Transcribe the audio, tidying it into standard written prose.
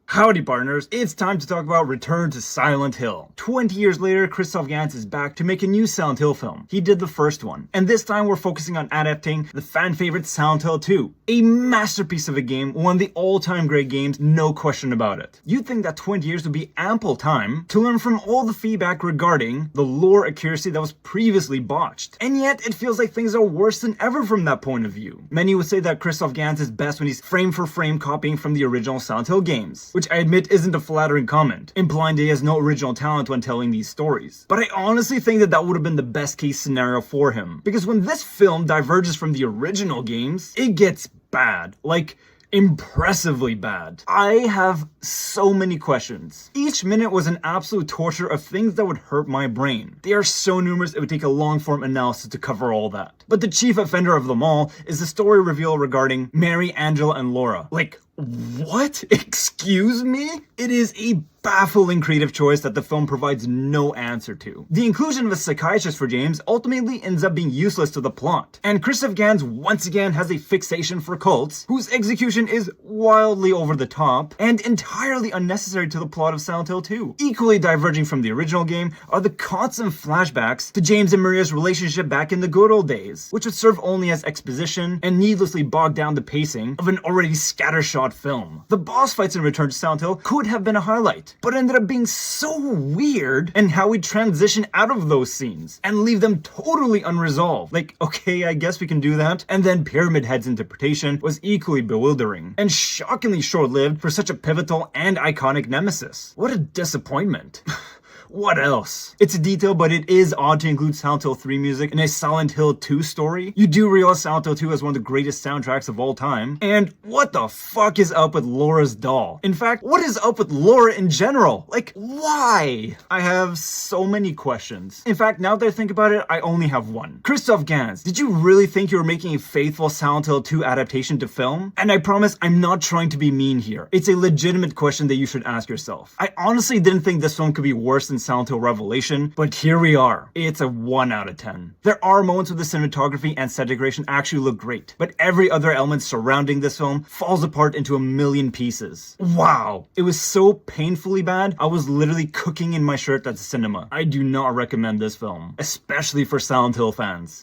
Howdy partners, it's time to talk about Return to Silent Hill. 20 years later, Christoph Gans is back to make a new Silent Hill film. He did the first one, and this time we're focusing on adapting the fan favorite Silent Hill 2. A masterpiece of a game, one of the all-time great games, no question about it. You'd think that 20 years would be ample time to learn from all the feedback regarding the lore accuracy that was previously botched. And yet, it feels like things are worse than ever from that point of view. Many would say that Christoph Gans is best when he's frame for frame copying from the original Silent Hill games, which I admit isn't a flattering comment, implying that he has no original talent when telling these stories. But I honestly think that would have been the best case scenario for him, because when this film diverges from the original games, it gets bad. Like, impressively bad. I have so many questions. Each minute was an absolute torture of things that would hurt my brain. They are so numerous it would take a long-form analysis to cover all that. But the chief offender of them all is the story reveal regarding Mary, Angela, and Laura. Like, what? Excuse me? It is a baffling creative choice that the film provides no answer to. The inclusion of a psychiatrist for James ultimately ends up being useless to the plot. And Christoph Gans once again has a fixation for cults, whose execution is wildly over the top and entirely unnecessary to the plot of Silent Hill 2. Equally diverging from the original game are the constant flashbacks to James and Maria's relationship back in the good old days, which would serve only as exposition and needlessly bog down the pacing of an already scattershot film. The boss fights in Return to Silent Hill could have been a highlight, but ended up being so weird in how we transition out of those scenes and leave them totally unresolved. Like, okay, I guess we can do that. And then Pyramid Head's interpretation was equally bewildering and shockingly short-lived for such a pivotal and iconic nemesis. What a disappointment. What else? It's a detail, but it is odd to include Silent Hill 3 music in a Silent Hill 2 story. You do realize Silent Hill 2 has one of the greatest soundtracks of all time. And what the fuck is up with Laura's doll? In fact, what is up with Laura in general? Like, why? I have so many questions. In fact, now that I think about it, I only have one. Christoph Gans, did you really think you were making a faithful Silent Hill 2 adaptation to film? And I promise I'm not trying to be mean here. It's a legitimate question that you should ask yourself. I honestly didn't think this film could be worse than Silent Hill Revelation, but here we are. It's a 1 out of 10. There are moments where the cinematography and set decoration actually look great, but every other element surrounding this film falls apart into a million pieces. Wow. It was so painfully bad, I was literally cooking in my shirt at the cinema. I do not recommend this film, especially for Silent Hill fans.